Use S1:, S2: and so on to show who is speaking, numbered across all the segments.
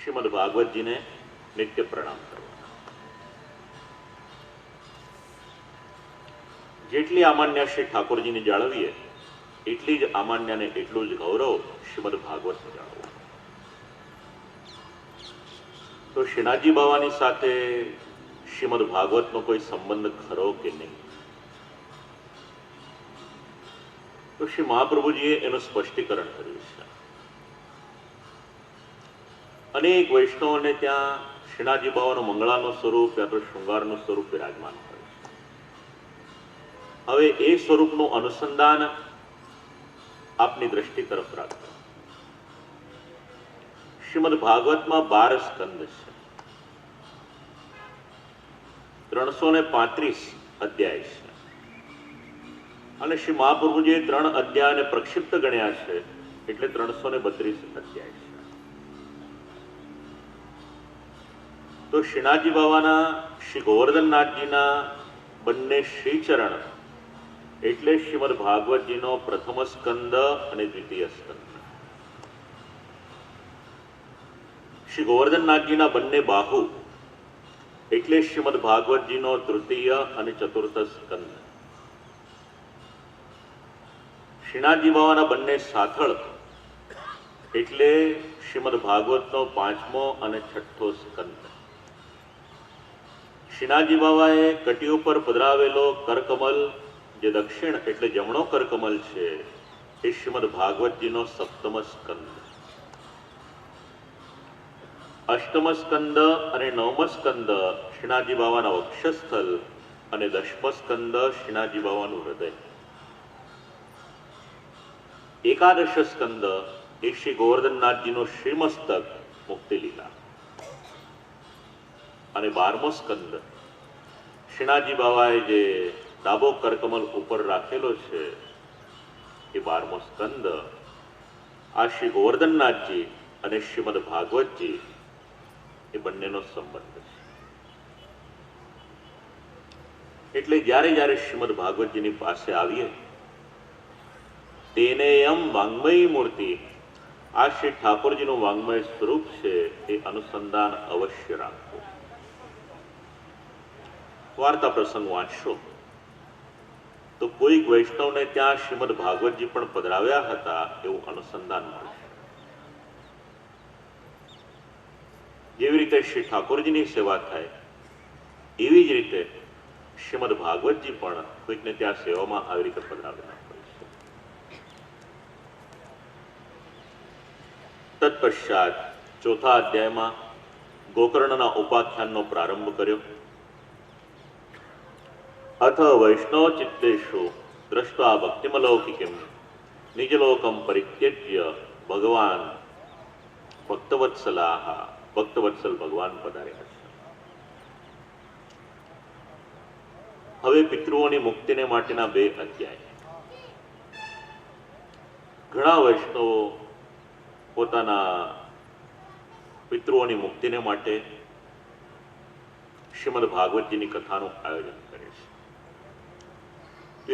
S1: શ્રીમદ ભાગવતજીને નિત્ય પ્રણામ કરવાના. જેટલી આમાન્ય શ્રી ઠાકોરજીને જાળવીએ એટલી જ આમાન્યને એટલું જ ગૌરવ શ્રીમદ ભાગવતને જાળવવું. તો શ્રીનાથજી બાવાની સાથે શ્રીમદ ભાગવતનો કોઈ સંબંધ ખરો કે નહીં? તો શ્રી મહાપ્રભુજીએ એનું સ્પષ્ટીકરણ કર્યું છે. અનેક વૈષ્ણવોને ત્યાં શ્રીનાથજી બાવાનું મંગળાનું સ્વરૂપ યા તો શૃંગારનું સ્વરૂપ વિરાજમાન હોય છે. હવે એ સ્વરૂપનું અનુસંધાન આપની દ્રષ્ટિ તરફ રાખો. શ્રીમદ ભાગવતમાં 12 સ્કંદ છે, 335 અધ્યાય છે, અને શ્રી મહાપ્રભુજીએ 3 અધ્યાયને પ્રક્ષિપ્ત ગણ્યા છે એટલે 332 અધ્યાય છે. તો શ્રીનાથજી બાવાના શ્રી ગોવર્ધનનાથજીના બંને શ્રીચરણ એટલે શ્રીમદ ભાગવતજીનો પ્રથમ સ્કંદ અને દ્વિતીય સ્કંદ. શ્રી ગોવર્ધનનાથજીના બંને બાહુ એટલે શ્રીમદ ભાગવતજીનો તૃતીય અને ચતુર્થ સ્કંદ. શ્રીનાથજી બાવાના બંને સાથળ એટલે શ્રીમદ ભાગવતનો 5મો અને 6થો સ્કંદ. શ્રીનાથજી બાવાએ કટી ઉપર પધરાવેલો કરકમલ જે દક્ષિણ એટલે જમણો કરકમલ છે એ શ્રીમદ ભાગવતજીનો 7મ સ્કંદ. અષ્ટમ સ્કંદ અને 9મ સ્કંદ શ્રીનાથજી બાવાના વક્ષસ્થલ અને 10મ સ્કંદ શ્રીનાથજી બાવાનું હૃદય. એકાદશ સ્કંદ એ શ્રી ગોવર્ધનનાથજીનું શ્રીમસ્તક મુક્તિ લીલા, અને 12મો સ્કંદ શ્રીનાથજી બાવાએ જે ડાબો કરકમલ ઉપર રાખેલો છે એ 12મો સ્કંદ આ શ્રી ગોવર્ધનનાથજી અને શ્રીમદ ભાગવતજી એ બંનેનો સંબંધ છે. એટલે જ્યારે જ્યારે શ્રીમદ ભાગવતજીની પાસે આવીએ તેને એમ વાંગ્મયી મૂર્તિ, આ શ્રી ઠાકોરજીનું વાંગ્મય સ્વરૂપ છે એ અનુસંધાન અવશ્ય રાખવું. વાર્તા પ્રસંગ વાંચશો તો કોઈક વૈષ્ણવને ત્યાં શ્રીમદ ભાગવતજી પણ પધરાવ્યા હતા એવું અનુસંધાન મળશે. જેવી રીતે શ્રી ઠાકોરજીની સેવા થાય એવી જ રીતે શ્રીમદ ભાગવતજી પણ કોઈકને ત્યાં સેવામાં આવી રીતે પધરાવેલા હોય છે. તત્પશ્ચાત 4થા અધ્યાયમાં ગોકર્ણના ઉપાખ્યાનનો પ્રારંભ કર્યો. અથ વૈષ્ણવ ચિત્તેષુ દ્રષ્ટા ભક્તિમલૌકિકમ નિજલોકમ પરિત્યજ્ય ભગવાન ભક્તવત્સલાહ, ભક્તવત્સલ ભગવાન પધાર્યા છે. હવે પિતૃઓની મુક્તિને માટેના 2 અધ્યાય. ઘણા વૈષ્ણવો પોતાના પિતૃઓની મુક્તિને માટે શ્રીમદ ભાગવતજીની કથાનું આયોજન કરે છે.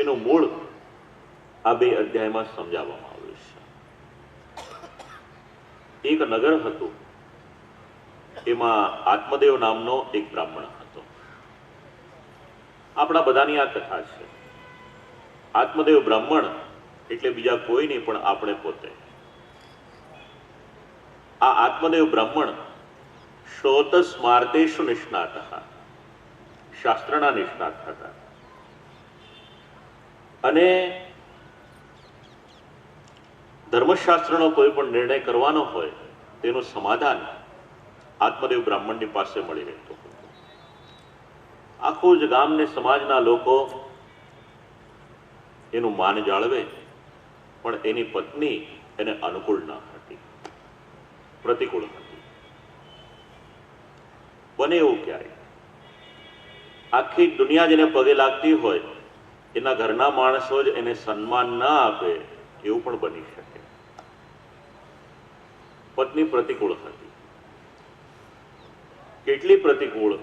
S1: એનું મૂળ આ 2 અધ્યાયમાં સમજાવવામાં આવ્યું છે. એક નગર હતું, એમાં આત્મદેવ નામનો એક બ્રાહ્મણ હતો. આપણા બધાની આ કથા છે. આત્મદેવ બ્રાહ્મણ એટલે બીજા કોઈ નહીં પણ આપણે પોતે. આ આત્મદેવ બ્રાહ્મણ શ્રોત સ્માર્તેષુ નિષ્ણાત, શાસ્ત્રના નિષ્ણાત હતા. અને ધર્મશાસ્ત્રનો કોઈ પણ નિર્ણય કરવાનો હોય તેનું સમાધાન આત્મદેવ બ્રાહ્મણની પાસે મળી રહેતું. આખું જ ગામને સમાજના લોકો એનું માન જાળવે, પણ એની પત્ની એને અનુકૂળ ન હતી, પ્રતિકૂળ હતી. બને એવું ક્યારે આખી દુનિયા જેને પગે લાગતી હોય એના ઘરના માણસો જ એને સન્માન ન આપે એવું પણ બની શકે. પત્ની પ્રતિકૂળ હતી. કેટલી પ્રતિકૂળ?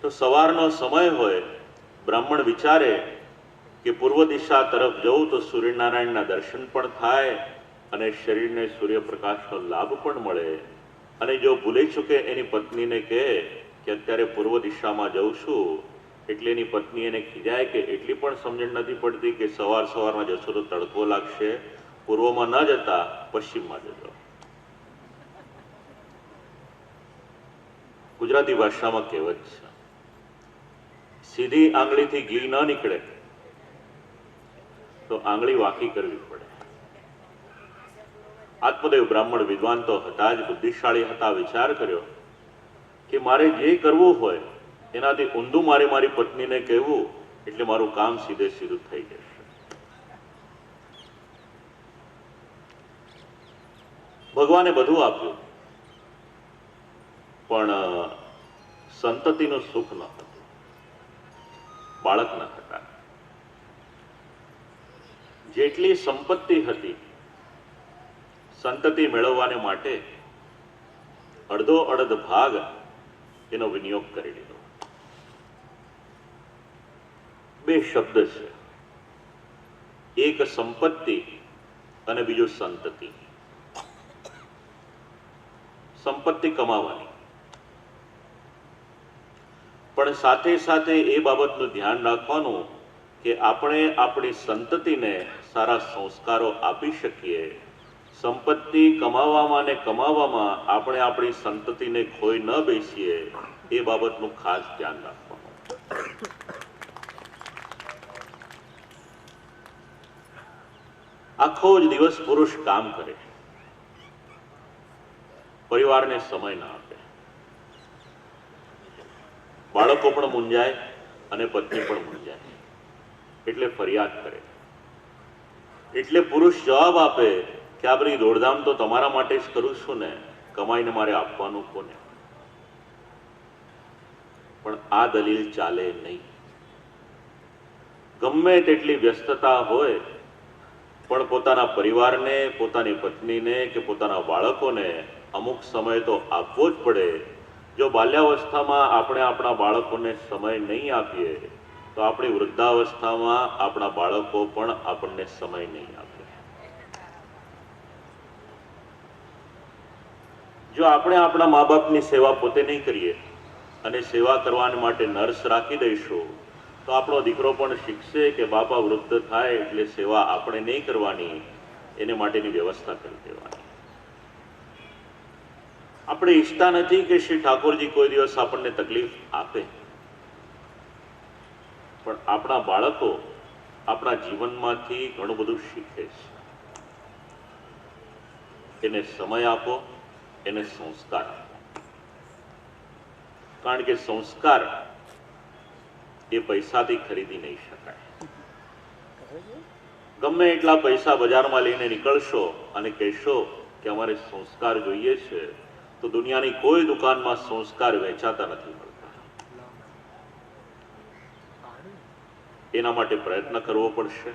S1: તો સવારનો સમય હોય, બ્રાહ્મણ વિચારે કે પૂર્વ દિશા તરફ જવું તો સૂર્યનારાયણના દર્શન પણ થાય અને શરીરને સૂર્યપ્રકાશનો લાભ પણ મળે, અને જો ભૂલી ચૂકે એની પત્નીને કહે કે અત્યારે પૂર્વ દિશામાં જઉં છું, એટલે એની પત્ની એને ખીજાય કે એટલી પણ સમજણ નથી પડતી કે સવારમાં જશો તો તડકો લાગશે, પૂર્વમાં ન જતા પશ્ચિમમાં જજો. ગુજરાતી ભાષામાં કહેવત છે, સીધી આંગળીથી ઘી ન નીકળે તો આંગળી વાંકી કરવી પડે. આત્મદેવ બ્રાહ્મણ વિદ્વાન તો હતા જ, બુદ્ધિશાળી હતા. વિચાર કર્યો કે મારે જે કરવું હોય એનાથી ઊંધું મારી પત્નીને કહેવું એટલે મારું કામ સીધે સીધું થઈ જશે. ભગવાને બધું આપ્યું પણ સંતતિનું સુખ ન હતું, બાળક ન હતા. જેટલી સંપત્તિ હતી સંતતિ મેળવવાને માટે અડધો અડધ ભાગ એનો વિનિયોગ કરી લીધો. બે શબ્દ છે, એક સંપત્તિ અને બીજું સંતતિ. સંપત્તિ કમાવાની, પણ સાથે સાથે એ બાબતનું ધ્યાન રાખવાનું કે આપણે આપણી સંતતિને સારા સંસ્કારો આપી શકીએ. સંપત્તિ કમાવામાં અને કમાવામાં આપણે આપણી સંતતિને ખોઈ ન બેસીએ, એ બાબતનું ખાસ ધ્યાન રાખવાનું. આખો જ દિવસ પુરુષ કામ કરે, પરિવારને સમય ના આપે, બાળકો પણ મૂંઝાય અને પત્ની પણ મૂંઝાય, એટલે ફરિયાદ કરે. એટલે પુરુષ જવાબ આપે કે આ બધી દોડધામ તો તમારા માટે જ કરું છું ને, કમાઈને મારે આપવાનું કોને? પણ આ દલીલ ચાલે નહીં. ગમે તેટલી વ્યસ્તતા હોય પણ પોતાના પરિવારને, પોતાની પત્નીને કે પોતાના બાળકોને અમુક સમય તો આપવો જ પડે. જો બાલ્યાવસ્થામાં આપણે આપણા બાળકોને સમય નહીં આપીએ તો આપણી વૃદ્ધાવસ્થામાં આપણા બાળકો પણ આપણને સમય નહીં આપે. જો આપણે આપણા મા બાપની સેવા પોતે નહીં કરીએ અને સેવા કરવા માટે નર્સ રાખી દઈશું તો આપણો દીકરો પણ શીખશે કે બાપા વૃદ્ધ થાય એટલે સેવા આપણે નહીં કરવાની, એને માટેની વ્યવસ્થા કરી દેવાની. આપણે ઈચ્છતા નથી કે શ્રી ઠાકોરજી કોઈ દિવસ આપણને તકલીફ આપે, પણ આપણા બાળકો આપણા જીવનમાંથી ઘણું બધું શીખે છે. એને સમય આપો, એને સંસ્કાર આપો, કારણ કે સંસ્કાર એ પૈસાથી ખરીદી નહીં શકાય. ગમે એટલા પૈસા બજારમાં લઈને નીકળશો અને કહેશો કે અમારે સંસ્કાર જોઈએ છે, તો દુનિયાની કોઈ દુકાનમાં સંસ્કાર વેચાતા નથી મળતા. એના માટે પ્રયત્ન કરવો પડશે,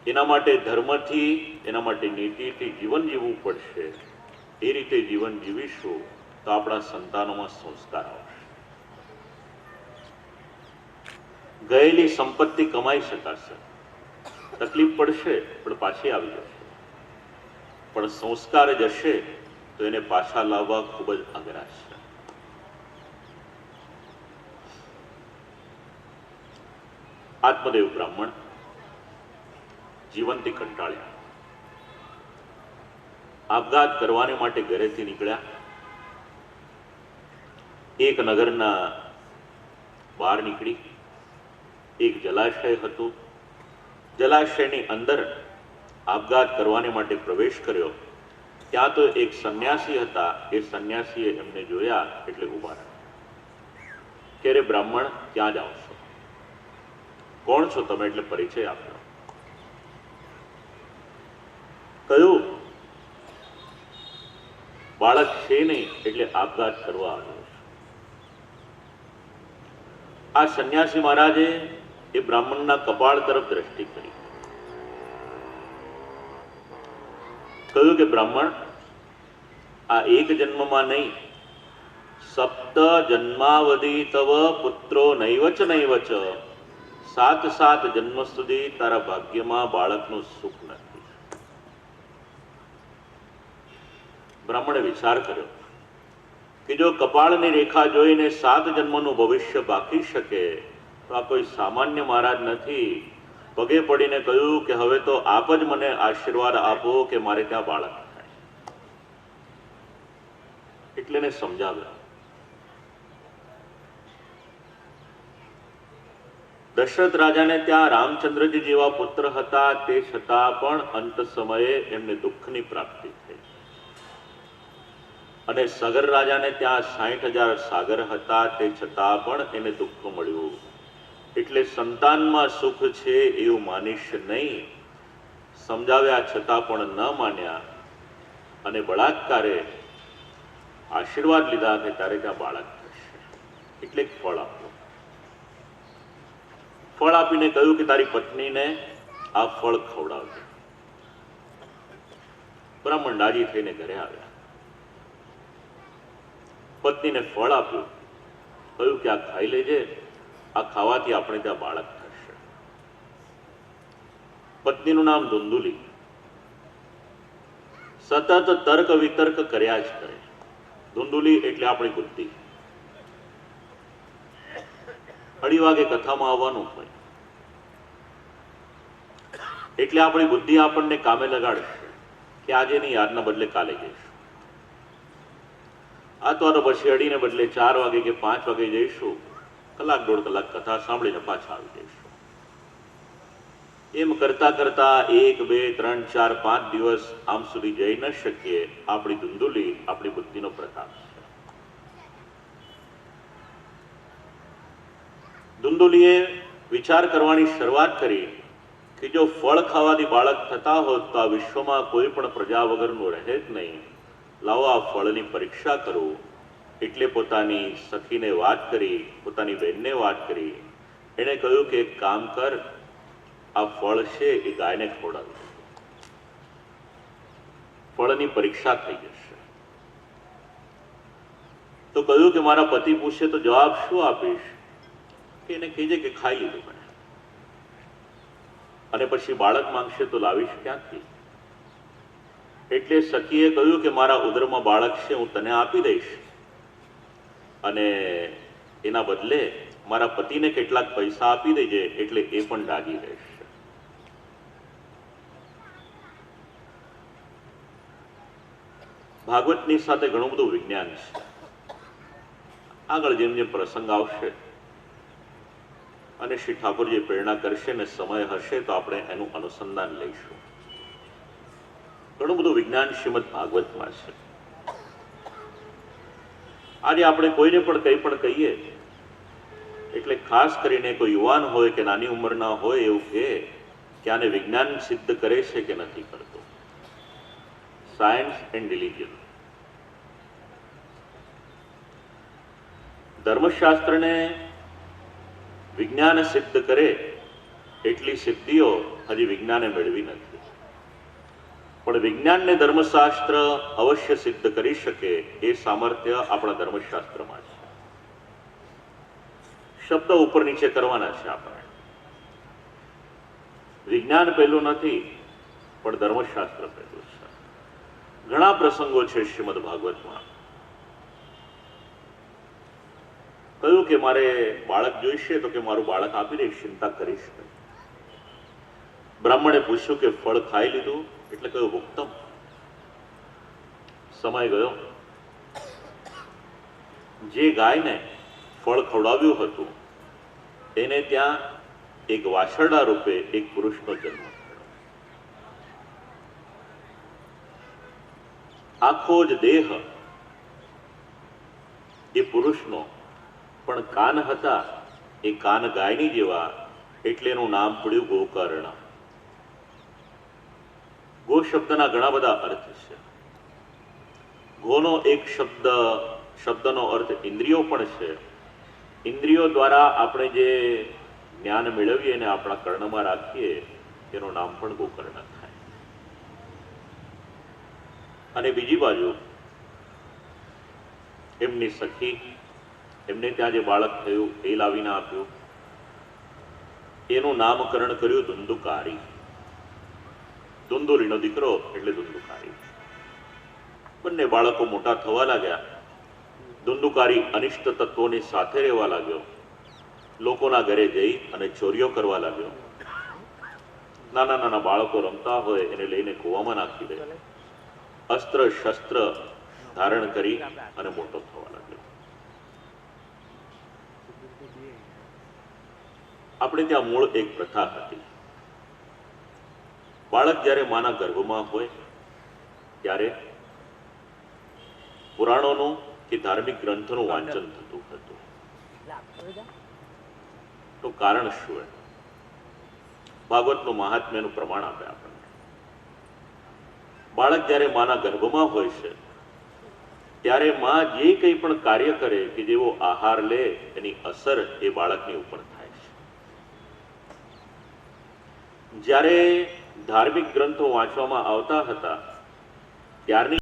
S1: એના માટે ધર્મથી, એના માટે નીતિથી જીવન જીવવું પડશે. એ રીતે જીવન જીવીશું તો આપણા સંતાનોમાં સંસ્કાર આવશે. ગયેલી સંપત્તિ કમાઈ શકાશે, તકલીફ પડશે પણ પાછી આવી જશે, પણ સંસ્કાર જશે તો એને પાછા લાવવા ખૂબ જ અઘરા છે. આત્મદેવ બ્રાહ્મણ જીવનથી કંટાળ્યા, આપઘાત કરવાને માટે ઘરેથી નીકળ્યા. એક નગરના બહાર નીકળી એક જલાશય હતું. જલાશયની અંદર આપઘાત કરવાને માટે પ્રવેશ કર્યો. ત્યાં તો એક સંન્યાસી હતા. એ સંન્યાસીએ એમને જોયા એટલે ઉભા રહ્યા કે રે બ્રાહ્મણ, ક્યાં જાઓ છો? કોણ છો તમે? એટલે પરિચય આપ્યો. કહ્યું બાળક છે નહીં એટલે આપઘાત કરવા આવ્યો છે. આ સંન્યાસી મહારાજે એ બ્રાહ્મણના કપાળ તરફ દ્રષ્ટિ કરી. કહ્યું કે બ્રાહ્મણ, આ એક જન્મમાં નહીં, સપ્ત જન્માવધિ તવ પુત્રો નૈવચ નૈવચ, 7 જન્મ સુધી તારા ભાગ્યમાં બાળકનું સુખ નથી. બ્રાહ્મણે વિચાર કર્યો કે જો કપાળની રેખા જોઈને 7 જન્મનું ભવિષ્ય બાકી શકે તો આ કોઈ સામાન્ય મહારાજ નથી. પગે પડીને કહ્યું કે હવે તો આપ જ મને આશીર્વાદ આપો કે મારે ત્યાં બાળક થાય. એટલે એને સમજાવ્યા. દશરથ રાજાને ત્યાં રામચંદ્રજી જેવા પુત્ર હતા, તે છતાં પણ અંત સમયે એમને દુઃખની પ્રાપ્તિ થઈ. અને સગર રાજાને ત્યાં 60,000 સાગર હતા, તે છતાં પણ એને દુઃખ મળ્યું. એટલે સંતાનમાં સુખ છે એવું માનીશ નહીં. સમજાવ્યા છતાં પણ ન માન્યા અને બળાત્કારે આશીર્વાદ લીધા કે તારે ત્યાં બાળક થશે. એટલે ફળ આપ્યું. ફળ આપીને કહ્યું કે તારી પત્નીને આ ફળ ખવડાવજે. બ્રાહ્મણ રાજી થઈને ઘરે આવ્યા. પત્નીને ફળ આપ્યું. કહ્યું કે આ ખાઈ લેજે, આ ખાવાથી આપણે ત્યાં બાળક થશે. પત્નીનું નામ ધુંધુલી. સતત તર્ક વિતર્ક કર્યા જ કરે. ધુંધુલી એટલે આપણી બુદ્ધિ. 2:30 વાગે કથામાં આવવાનું હોય એટલે આપણી બુદ્ધિ આપણને કામે લગાડશે કે આજે નહીં, આજના બદલે કાલે જઈશું. આ તો પછી 2:30 ને બદલે 4 વાગે કે 5 વાગે જઈશું, કલાક 1.5 કલાક કથા સાંભળીને પાછા આવી જઈશું. એમ કરતા કરતા 1, 2, 3, 4, 5 દિવસ આમ સુધી જઈ ન શકીએ. આપણી ધુંધુલી આપણી બુદ્ધિનો પ્રતાપ છે. ધુંધુલીએ વિચાર કરવાની શરૂઆત કરી કે જો ફળ ખાવાથી બાળક થતા હોત તો આ વિશ્વમાં કોઈ પણ પ્રજા વગરનું રહે જ નહીં. લાવો આ ફળની પરીક્ષા કરું. એટલે પોતાની સખીને વાત કરી, પોતાની બહેનને વાત કરી. એણે કહ્યું કે એક કામ કર, આ ફળ છે એ ગાયને ખવડાવી. ફળની પરીક્ષા થઈ જશે. તો કહ્યું કે મારા પતિ પૂછે તો જવાબ શું આપીશ? કે એને કહેજે કે ખાઈ લીધું મેં, અને પછી બાળક માંગશે તો લાવીશ ક્યાંથી? એટલે સખીએ કહ્યું કે મારા ઉદરમાં બાળક છે, હું તને આપી દઈશ, અને એના બદલે મારા પતિને કેટલાક પૈસા આપી દેજે, એટલે એ પણ રાજી રહેશે. ભાગવતની સાથે ઘણું બધું વિજ્ઞાન છે. આગળ જેમ જેમ પ્રસંગ આવશે અને શ્રી ઠાકોરજી પ્રેરણા કરશે ને સમય હશે તો આપણે એનું અનુસંધાન લઈશું. ઘણું બધું વિજ્ઞાન શ્રીમદ ભાગવતમાં છે. આજે આપણે કોઈને પણ કંઈ પણ કહીએ એટલે ખાસ કરીને કોઈ યુવાન હોય કે નાની ઉંમરના હોય એવું કહે કે આને વિજ્ઞાન સિદ્ધ કરે છે કે નથી કરતું. Science and religion. ધર્મશાસ્ત્રને વિજ્ઞાન સિદ્ધ કરે એટલી સિદ્ધિઓ હજી વિજ્ઞાને મેળવી નથી. પણ વિજ્ઞાનને ધર્મશાસ્ત્ર અવશ્ય સિદ્ધ કરી શકે એ સામર્થ્ય આપણા ધર્મશાસ્ત્રમાં છે. શબ્દ ઉપર નીચે કરવાના છે આપણે. વિજ્ઞાન પહેલું નથી, પણ ધર્મશાસ્ત્ર પહેલું છે. ઘણા પ્રસંગો છે શ્રીમદ ભાગવતમાં. કહ્યું કે મારે બાળક જોઈશે તો કે મારું બાળક આપી દઈશ, ચિંતા કરીશ નહીં. બ્રાહ્મણે પૂછ્યું કે ફળ ખાઈ લીધું? એટલે કહ્યું ઉત્તમ. સમય ગયો. જે ગાયને ફળ ખવડાવ્યું હતું એને ત્યાં એક વાછરડા રૂપે એક પુરુષનો જન્મ થયો. આખો જ દેહ એ પુરુષનો, પણ કાન હતા એ કાન ગાયની જેવા, એટલે એનું નામ પડ્યું ગોકર્ણ. ગો શબ્દના ઘણા બધા અર્થ છે. ગોનો એક શબ્દનો અર્થ ઇન્દ્રિયો પણ છે. ઇન્દ્રિયો દ્વારા આપણે જે જ્ઞાન મેળવીએ અને આપણા કર્ણમાં રાખીએ એનું નામ પણ ગોકર્ણ થાય. અને બીજી બાજુ એમની સખી, એમને ત્યાં જે બાળક થયું એ લાવીને આપ્યું. એનું નામકરણ કર્યું ધુંધુકારી. ધુંધુલીનો દીકરો એટલે ધુંધુકારી. બંને બાળકો મોટા થવા લાગ્યા. ધુંધુકારી અનિષ્ટ તત્વોની સાથે રહેવા લાગ્યો. લોકોના ઘરે જઈ અને ચોરીઓ કરવા લાગ્યો. નાના નાના બાળકો રમતા હોય એને લઈને કૂવામાં નાખી દે. અસ્ત્ર શસ્ત્ર ધારણ કરી અને મોટો થવા લાગ્યો. આપણે ત્યાં મૂળ એક પ્રથા હતી. બાળક જ્યારે માના ગર્ભમાં હોય ત્યારે પુરાણોનું કે ધાર્મિક ગ્રંથોનું વાંચન થતું હતું. તો કારણ શું? ભાગવતનું મહાત્મ્યનું પ્રમાણ આપે આપણને. બાળક જ્યારે માના ગર્ભમાં હોય છે ત્યારે માં જે કંઈ પણ કાર્ય કરે કે જેવો આહાર લે એની અસર એ બાળકની ઉપર થાય છે. જ્યારે ધાર્મિક ગ્રંથો વાંચવામાં આવતા હતા ત્યારની